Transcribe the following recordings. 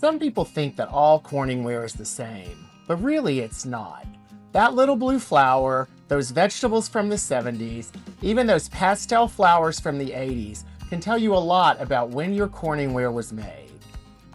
Some people think that all CorningWare is the same, but really it's not. That little blue flower, those vegetables from the 70s, even those pastel flowers from the 80s can tell you a lot about when your CorningWare was made.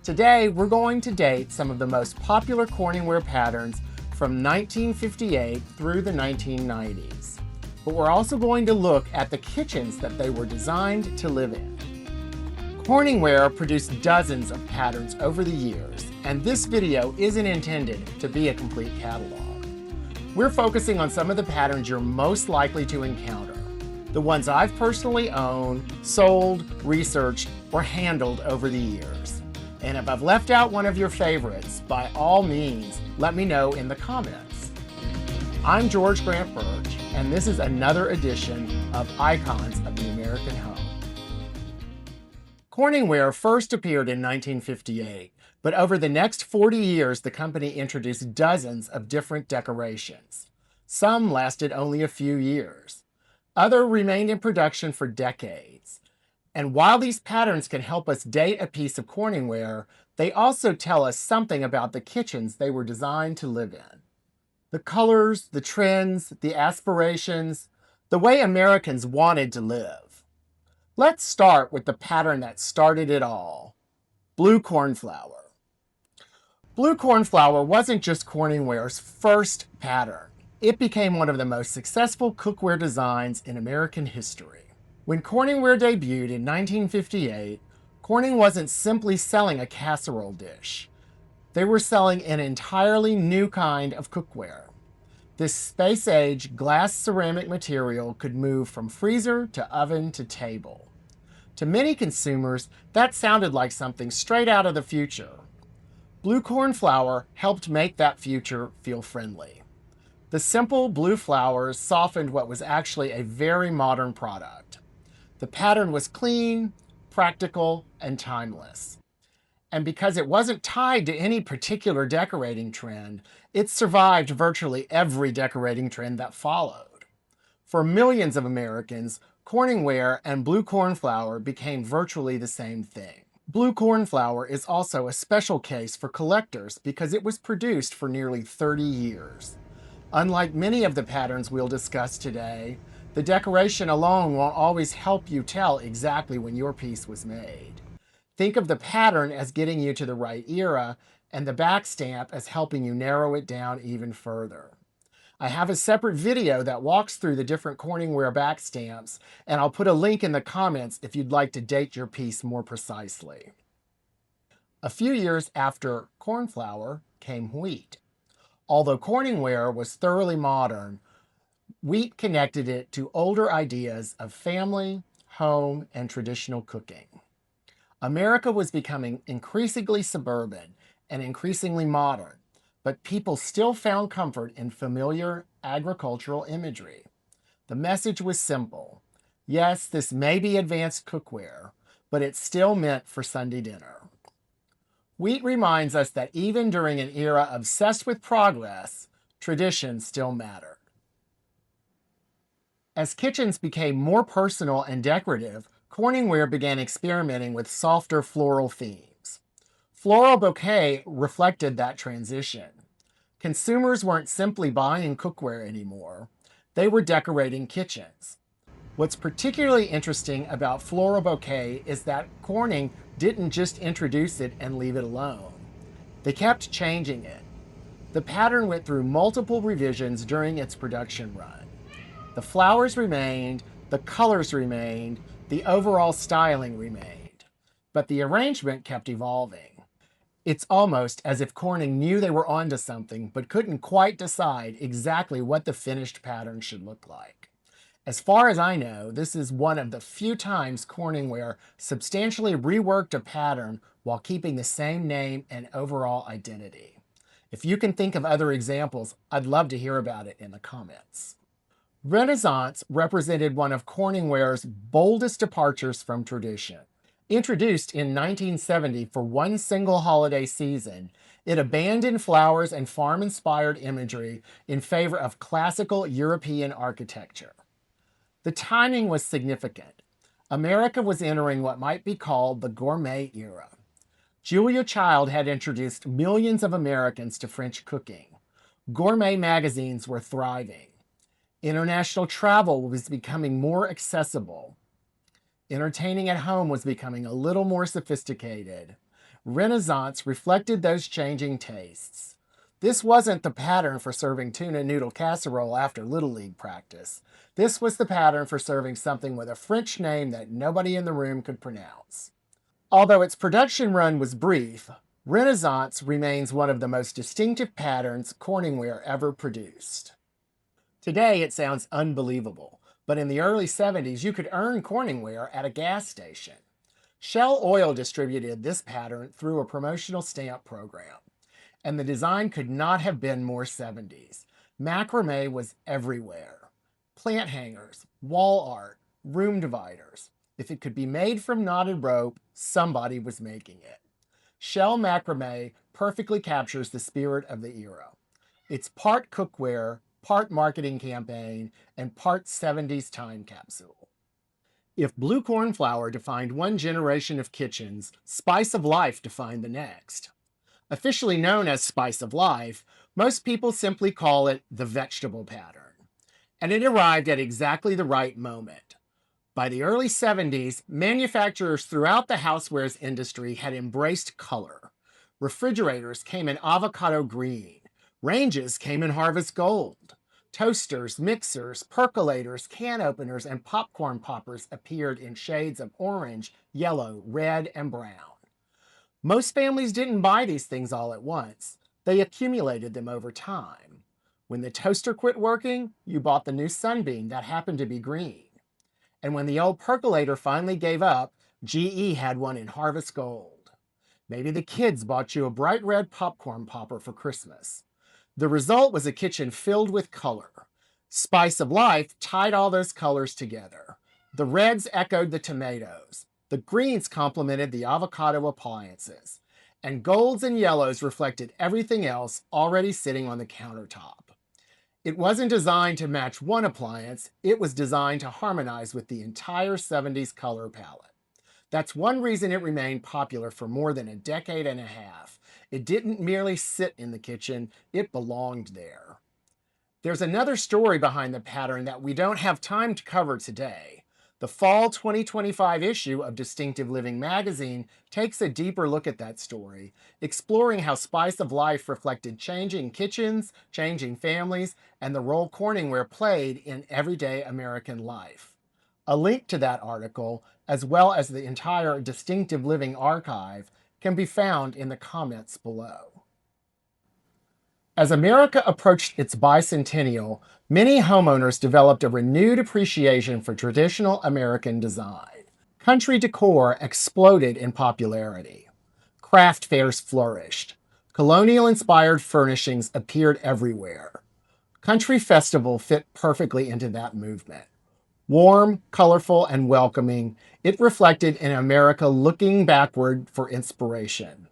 Today, we're going to date some of the most popular CorningWare patterns from 1958 through the 1990s. But we're also going to look at the kitchens that they were designed to live in. CorningWare produced dozens of patterns over the years, and this video isn't intended to be a complete catalog. We're focusing on some of the patterns you're most likely to encounter, the ones I've personally owned, sold, researched, or handled over the years. And if I've left out one of your favorites, by all means, let me know in the comments. I'm George Grant Birch, and this is another edition of Icons of the American Home. CorningWare first appeared in 1958, but over the next 40 years, the company introduced dozens of different decorations. Some lasted only a few years. Others remained in production for decades. And while these patterns can help us date a piece of CorningWare, they also tell us something about the kitchens they were designed to live in. The colors, the trends, the aspirations, the way Americans wanted to live. Let's start with the pattern that started it all, Blue Cornflower. Blue Cornflower wasn't just CorningWare's first pattern. It became one of the most successful cookware designs in American history. When CorningWare debuted in 1958, Corning wasn't simply selling a casserole dish. They were selling an entirely new kind of cookware. This space-age glass ceramic material could move from freezer to oven to table. To many consumers, that sounded like something straight out of the future. Blue Cornflower helped make that future feel friendly. The simple blue flowers softened what was actually a very modern product. The pattern was clean, practical, and timeless. And because it wasn't tied to any particular decorating trend, it survived virtually every decorating trend that followed. For millions of Americans, CorningWare and Blue Cornflower became virtually the same thing. Blue Cornflower is also a special case for collectors because it was produced for nearly 30 years. Unlike many of the patterns we'll discuss today, the decoration alone won't always help you tell exactly when your piece was made. Think of the pattern as getting you to the right era, and the backstamp as helping you narrow it down even further. I have a separate video that walks through the different CorningWare backstamps, and I'll put a link in the comments if you'd like to date your piece more precisely. A few years after Cornflower came wheat. Although CorningWare was thoroughly modern, wheat connected it to older ideas of family, home, and traditional cooking. America was becoming increasingly suburban and increasingly modern, but people still found comfort in familiar agricultural imagery. The message was simple. Yes, this may be advanced cookware, but it's still meant for Sunday dinner. Wheat reminds us that even during an era obsessed with progress, tradition still mattered. As kitchens became more personal and decorative, CorningWare began experimenting with softer floral themes. Floral bouquet reflected that transition. Consumers weren't simply buying cookware anymore. They were decorating kitchens. What's particularly interesting about floral bouquet is that Corning didn't just introduce it and leave it alone. They kept changing it. The pattern went through multiple revisions during its production run. The flowers remained, the colors remained, the overall styling remained, but the arrangement kept evolving. It's almost as if Corning knew they were onto something, but couldn't quite decide exactly what the finished pattern should look like. As far as I know, this is one of the few times CorningWare substantially reworked a pattern while keeping the same name and overall identity. If you can think of other examples, I'd love to hear about it in the comments. Renaissance represented one of CorningWare's boldest departures from tradition. Introduced in 1970 for one single holiday season, it abandoned flowers and farm-inspired imagery in favor of classical European architecture. The timing was significant. America was entering what might be called the gourmet era. Julia Child had introduced millions of Americans to French cooking. Gourmet magazines were thriving. International travel was becoming more accessible. Entertaining at home was becoming a little more sophisticated. Renaissance reflected those changing tastes. This wasn't the pattern for serving tuna noodle casserole after Little League practice. This was the pattern for serving something with a French name that nobody in the room could pronounce. Although its production run was brief, Renaissance remains one of the most distinctive patterns Corningware ever produced. Today it sounds unbelievable, but in the early 70s you could earn Corningware at a gas station. Shell Oil distributed this pattern through a promotional stamp program, and the design could not have been more 70s. Macrame was everywhere. Plant hangers, wall art, room dividers. If it could be made from knotted rope, somebody was making it. Shell macrame perfectly captures the spirit of the era. It's part cookware, part marketing campaign, and part 70s time capsule. If Blue Cornflower defined one generation of kitchens, Spice of Life defined the next. Officially known as Spice of Life, most people simply call it the vegetable pattern. And it arrived at exactly the right moment. By the early 70s, manufacturers throughout the housewares industry had embraced color. Refrigerators came in avocado green. Ranges came in harvest gold. Toasters, mixers, percolators, can openers, and popcorn poppers appeared in shades of orange, yellow, red, and brown. Most families didn't buy these things all at once. They accumulated them over time. When the toaster quit working, you bought the new Sunbeam that happened to be green. And when the old percolator finally gave up, GE had one in harvest gold. Maybe the kids bought you a bright red popcorn popper for Christmas. The result was a kitchen filled with color. Spice of Life tied all those colors together. The reds echoed the tomatoes. The greens complemented the avocado appliances. And golds and yellows reflected everything else already sitting on the countertop. It wasn't designed to match one appliance, it was designed to harmonize with the entire 70s color palette. That's one reason it remained popular for more than a decade and a half. It didn't merely sit in the kitchen, it belonged there. There's another story behind the pattern that we don't have time to cover today. The fall 2025 issue of Distinctive Living magazine takes a deeper look at that story, exploring how Spice of Life reflected changing kitchens, changing families, and the role Corningware played in everyday American life. A link to that article, as well as the entire Distinctive Living archive, can be found in the comments below. As America approached its bicentennial, many homeowners developed a renewed appreciation for traditional American design. Country decor exploded in popularity. Craft fairs flourished. Colonial-inspired furnishings appeared everywhere. Country Festival fit perfectly into that movement. Warm, colorful, and welcoming, it reflected an America looking backward for inspiration.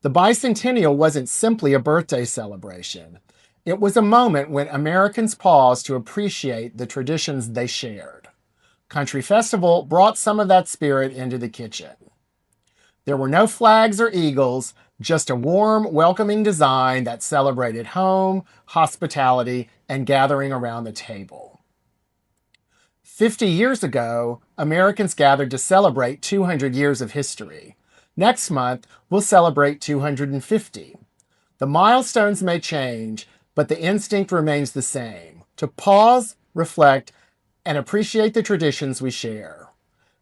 The bicentennial wasn't simply a birthday celebration. It was a moment when Americans paused to appreciate the traditions they shared. Country Festival brought some of that spirit into the kitchen. There were no flags or eagles, just a warm, welcoming design that celebrated home, hospitality, and gathering around the table. 50 years ago, Americans gathered to celebrate 200 years of history. Next month, we'll celebrate 250. The milestones may change, but the instinct remains the same: to pause, reflect, and appreciate the traditions we share.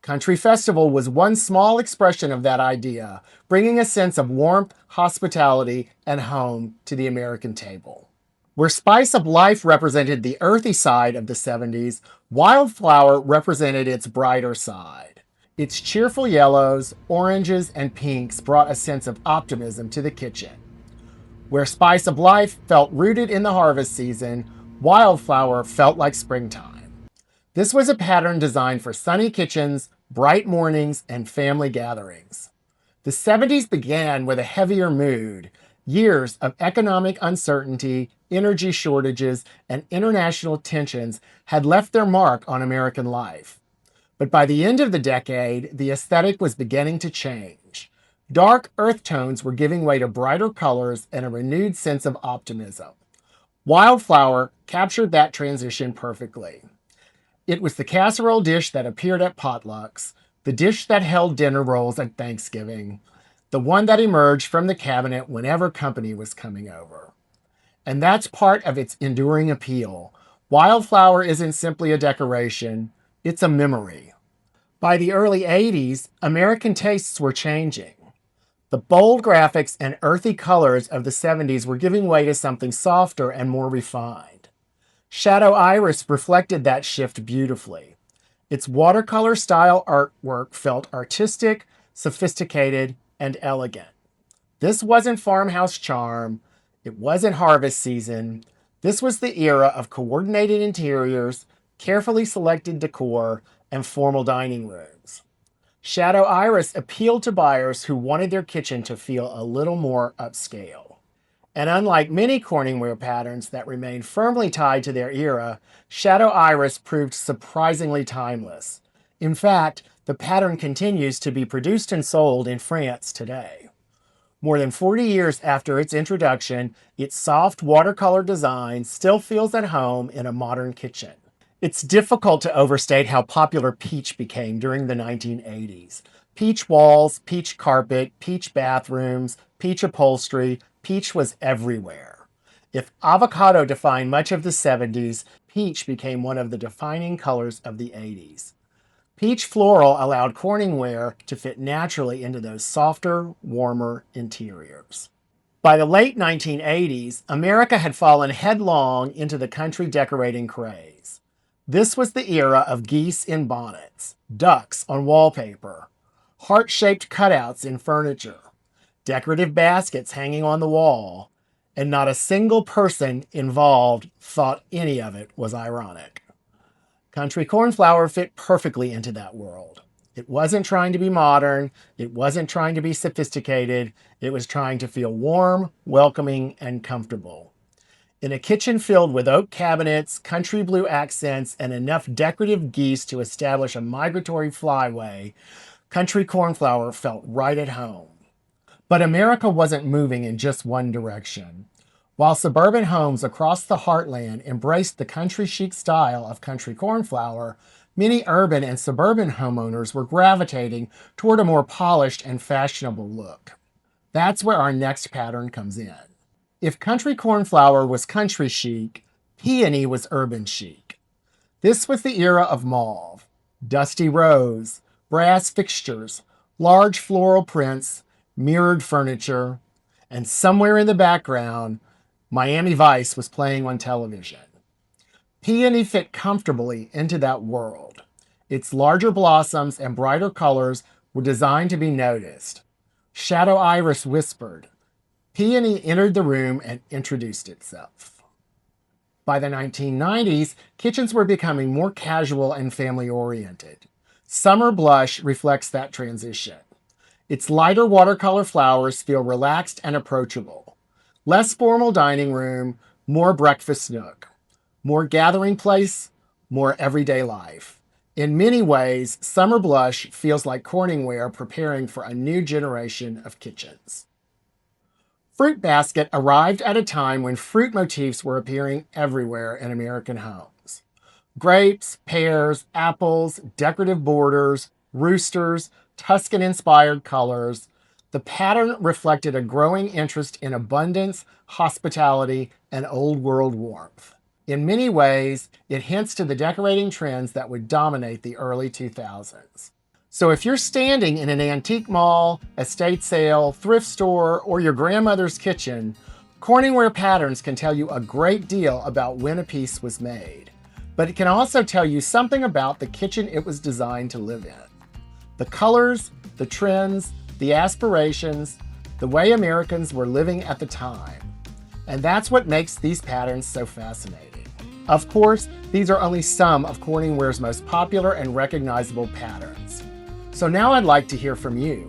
Country Festival was one small expression of that idea, bringing a sense of warmth, hospitality, and home to the American table. Where Spice of Life represented the earthy side of the 70s, Wildflower represented its brighter side. Its cheerful yellows, oranges, and pinks brought a sense of optimism to the kitchen. Where Spice of Life felt rooted in the harvest season, Wildflower felt like springtime. This was a pattern designed for sunny kitchens, bright mornings, and family gatherings. The 70s began with a heavier mood. Years of economic uncertainty, energy shortages, and international tensions had left their mark on American life. But by the end of the decade, the aesthetic was beginning to change. Dark earth tones were giving way to brighter colors and a renewed sense of optimism. Wildflower captured that transition perfectly. It was the casserole dish that appeared at potlucks, the dish that held dinner rolls at Thanksgiving, the one that emerged from the cabinet whenever company was coming over. And that's part of its enduring appeal. Wildflower isn't simply a decoration, it's a memory. By the early 80s, American tastes were changing. The bold graphics and earthy colors of the 70s were giving way to something softer and more refined. Shadow Iris reflected that shift beautifully. Its watercolor style artwork felt artistic, sophisticated, and elegant. This wasn't farmhouse charm. It wasn't harvest season. This was the era of coordinated interiors, carefully selected decor, and formal dining rooms. Shadow Iris appealed to buyers who wanted their kitchen to feel a little more upscale. And unlike many Corningware patterns that remained firmly tied to their era, Shadow Iris proved surprisingly timeless. In fact, the pattern continues to be produced and sold in France today. More than 40 years after its introduction, its soft watercolor design still feels at home in a modern kitchen. It's difficult to overstate how popular peach became during the 1980s. Peach walls, peach carpet, peach bathrooms, peach upholstery, peach was everywhere. If avocado defined much of the 70s, peach became one of the defining colors of the 80s. Peach Floral allowed Corningware to fit naturally into those softer, warmer interiors. By the late 1980s, America had fallen headlong into the country decorating craze. This was the era of geese in bonnets, ducks on wallpaper, heart-shaped cutouts in furniture, decorative baskets hanging on the wall, and not a single person involved thought any of it was ironic. Country Cornflower fit perfectly into that world. It wasn't trying to be modern, it wasn't trying to be sophisticated, it was trying to feel warm, welcoming, and comfortable. In a kitchen filled with oak cabinets, country blue accents, and enough decorative geese to establish a migratory flyway, Country Cornflower felt right at home. But America wasn't moving in just one direction. While suburban homes across the heartland embraced the country chic style of Country Cornflower, many urban and suburban homeowners were gravitating toward a more polished and fashionable look. That's where our next pattern comes in. If Country Cornflower was country chic, Peony was urban chic. This was the era of mauve, dusty rose, brass fixtures, large floral prints, mirrored furniture, and somewhere in the background, Miami Vice was playing on television. Peony fit comfortably into that world. Its larger blossoms and brighter colors were designed to be noticed. Shadow Iris whispered. Peony entered the room and introduced itself. By the 1990s, kitchens were becoming more casual and family-oriented. Summer Blush reflects that transition. Its lighter watercolor flowers feel relaxed and approachable. Less formal dining room, more breakfast nook. More gathering place, more everyday life. In many ways, Summer Blush feels like Corningware preparing for a new generation of kitchens. Fruit Basket arrived at a time when fruit motifs were appearing everywhere in American homes. Grapes, pears, apples, decorative borders, roosters, Tuscan-inspired colors. The pattern reflected a growing interest in abundance, hospitality, and old-world warmth. In many ways, it hints to the decorating trends that would dominate the early 2000s. So if you're standing in an antique mall, estate sale, thrift store, or your grandmother's kitchen, Corningware patterns can tell you a great deal about when a piece was made. But it can also tell you something about the kitchen it was designed to live in. The colors, the trends, the aspirations, the way Americans were living at the time. And that's what makes these patterns so fascinating. Of course, these are only some of Corningware's most popular and recognizable patterns. So now I'd like to hear from you.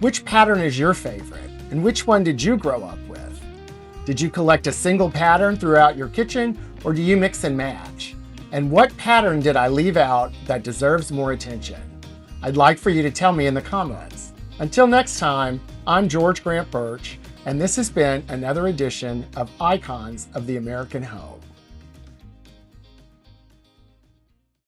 Which pattern is your favorite? And which one did you grow up with? Did you collect a single pattern throughout your kitchen, or do you mix and match? And what pattern did I leave out that deserves more attention? I'd like for you to tell me in the comments. Until next time, I'm George Grant Birch, and this has been another edition of Icons of the American Home.